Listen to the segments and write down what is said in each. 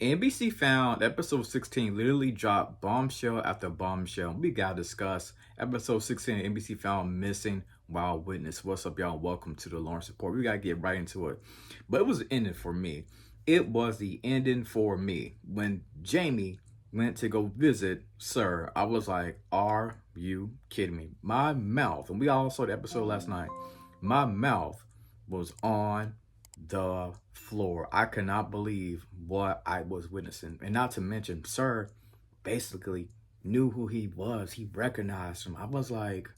NBC Found episode 16 literally dropped bombshell after bombshell. We gotta discuss episode 16 of NBC Found missing while witness. What's up, y'all? Welcome to the Lawrence Report. We gotta get right into it. But it was the ending for me. It was the ending for me. When Jamie went to go visit Sir, I was like, are you kidding me? My mouth, and we all saw the episode last night, my mouth was on the floor. I could not believe what I was witnessing. And not to mention, Sir basically knew who he was. He recognized him. I was like,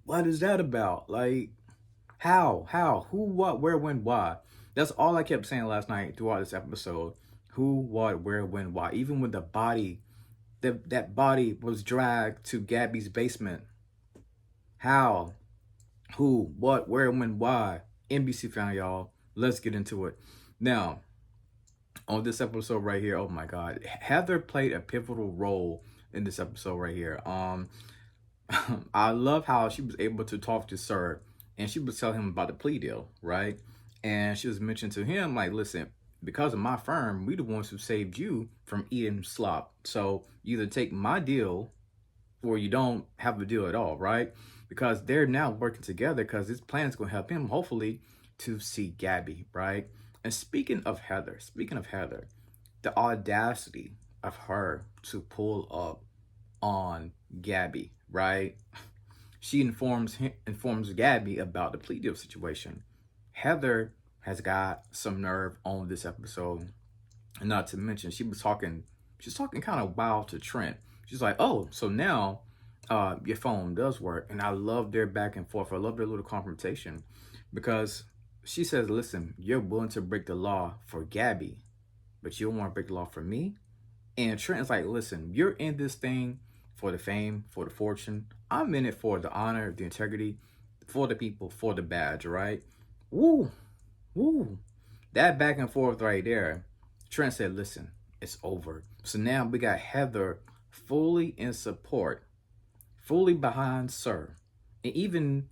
what is that about? Like, how, who, what, where, when, why? That's all I kept saying last night throughout this episode. Who, what, where, when, why? Even when the body, that body was dragged to Gabby's basement. How, who, what, where, when, why? NBC Found, y'all. Let's get into it. Now, on this episode right here, oh my God, Heather played a pivotal role in this episode right here. I love how she was able to talk to Sir, and she was telling him about the plea deal, right? And she was mentioning to him, like, listen, because of my firm, we the ones who saved you from eating slop. So either take my deal or you don't have a deal at all, right? Because they're now working together because this plan is going to help him, hopefully, to see Gabby, right? And speaking of Heather, the audacity of her to pull up on Gabby, right? She informs Gabby about the plea deal situation. Heather has got some nerve on this episode. And not to mention, she's talking kind of wild to Trent. She's like, oh, so now your phone does work. And I love their back and forth. I love their little confrontation because she says, listen, you're willing to break the law for Gabby, but you don't want to break the law for me? And Trent's like, listen, you're in this thing for the fame, for the fortune. I'm in it for the honor, the integrity, for the people, for the badge, right? Woo, woo. That back and forth right there. Trent said, listen, it's over. So now we got Heather fully in support, fully behind Sir. And even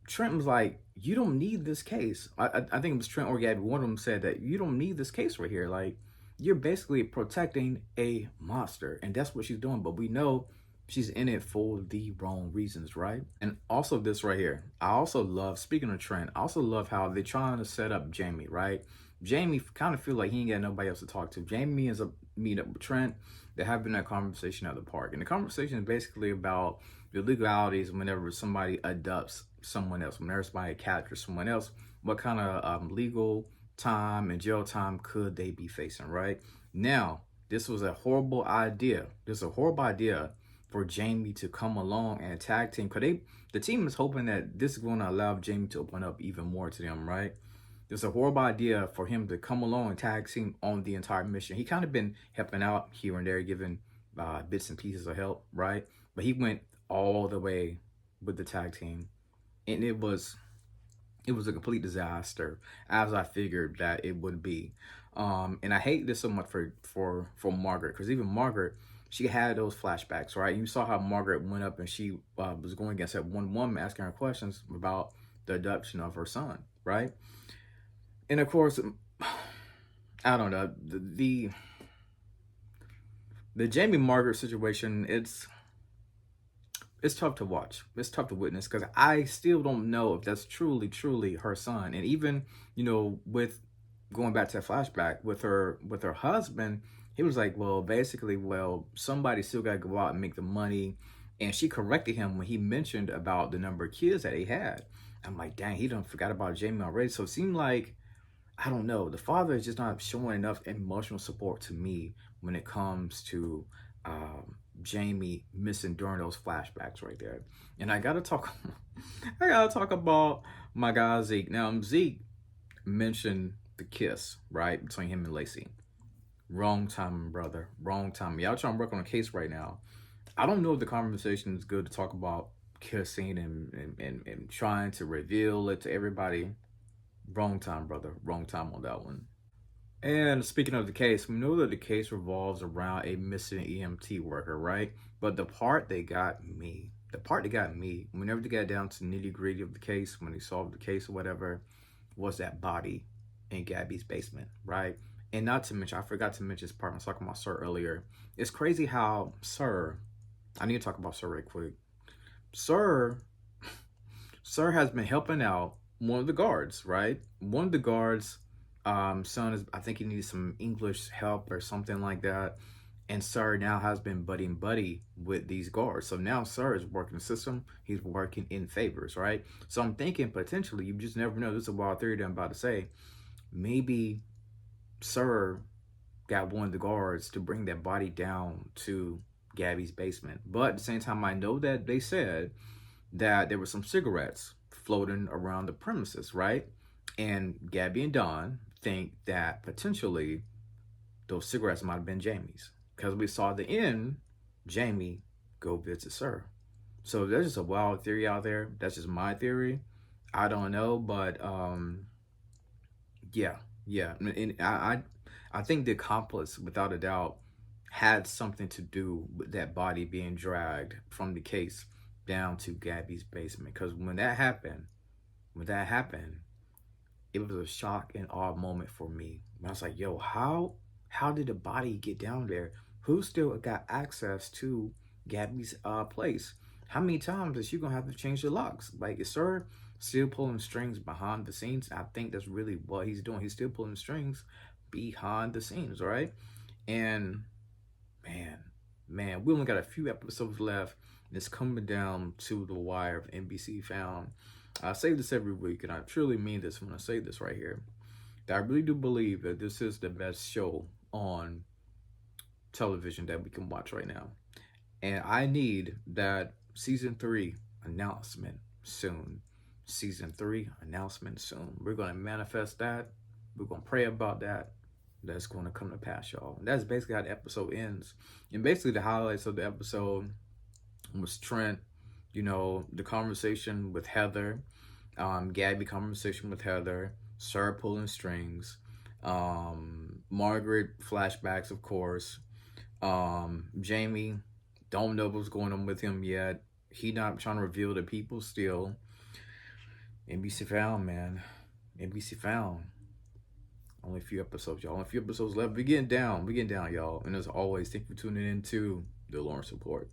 Trent was like, you don't need this case. I think it was Trent or Gabby. One of them said that you don't need this case right here. Like, you're basically protecting a monster. And that's what she's doing. But we know she's in it for the wrong reasons, right? And also this right here. I also love, speaking of Trent, I also love how they're trying to set up Jamie, right? Jamie kind of feel like he ain't got nobody else to talk to. Jamie ends up meeting up with Trent. They're having that conversation at the park. And the conversation is basically about the legalities whenever somebody adopts someone else, whenever somebody captures someone else, what kind of legal time and jail time could they be facing, right? Now, this was a horrible idea. This is a horrible idea for Jamie to come along and tag team. Because the team is hoping that this is going to allow Jamie to open up even more to them, right? It's a horrible idea for him to come along and tag team on the entire mission. He kind of been helping out here and there, giving bits and pieces of help, right? But he went all the way with the tag team, and it was a complete disaster, as I figured that it would be. And I hate this so much for Margaret, because even Margaret, she had those flashbacks, right? You saw how Margaret went up and she was going against that one woman, asking her questions about the adoption of her son, right? And of course, I don't know, the Jamie Margaret situation, it's tough to watch. It's tough to witness because I still don't know if that's truly her son. And even, you know, with going back to that flashback with her husband, he was like, well, basically, somebody still got to go out and make the money. And she corrected him when he mentioned about the number of kids that he had. I'm like, dang, he done forgot about Jamie already. So it seemed like, I don't know, the father is just not showing enough emotional support to me when it comes to Jamie missing during those flashbacks right there. And I gotta talk about my guy Zeke. Now, Zeke mentioned the kiss, right, between him and Lacey. Wrong time, brother. Wrong time. Y'all trying to work on a case right now. I don't know if the conversation is good to talk about kissing and trying to reveal it to everybody. Wrong time, brother. Wrong time on that one. And speaking of the case, we know that the case revolves around a missing EMT worker, right? But the part that got me, whenever they got down to nitty gritty of the case, when they solved the case or whatever, was that body in Gabby's basement, right? And not to mention, I forgot to mention this part. I was talking about Sir earlier. It's crazy how Sir, I need to talk about Sir right quick. Sir, Sir has been helping out one of the guards, right? One of the guards, son is, I think he needs some English help or something like that. And Sir now has been buddy with these guards. So now Sir is working the system. He's working in favors, right? So I'm thinking potentially, you just never know. This is a wild theory that I'm about to say. Maybe Sir got one of the guards to bring that body down to Gabby's basement. But at the same time, I know that they said that there were some cigarettes floating around the premises, right? And Gabby and Don think that potentially those cigarettes might have been Jamie's. Because we saw at the end, Jamie go visit Sir. So there's just a wild theory out there. That's just my theory. I don't know, but yeah, yeah. And I think the accomplice, without a doubt, had something to do with that body being dragged from the case down to Gabby's basement. Because when that happened, it was a shock and awe moment for me. I was like, yo, how did the body get down there? Who still got access to Gabby's place? How many times is she gonna have to change the locks? Like, is Sir still pulling strings behind the scenes? I think that's really what he's doing. He's still pulling strings behind the scenes, right? And man, we only got a few episodes left. It's coming down to the wire of NBC Found. I say this every week, and I truly mean this when I say this right here. That I really do believe that this is the best show on television that we can watch right now. And I need that season 3 announcement soon. Season 3 announcement soon. We're going to manifest that. We're going to pray about that. That's going to come to pass, y'all. And that's basically how the episode ends. And basically the highlights of the episode was Trent, the conversation with Heather, Gabby conversation with Heather, Sir pulling strings, Margaret flashbacks, of course, Jamie, don't know what's going on with him yet. He not trying to reveal to people still. NBC Found, man. NBC Found. Only a few episodes, y'all. Only a few episodes left. We getting down, y'all. And as always, thank you for tuning in to The Lawrence Report.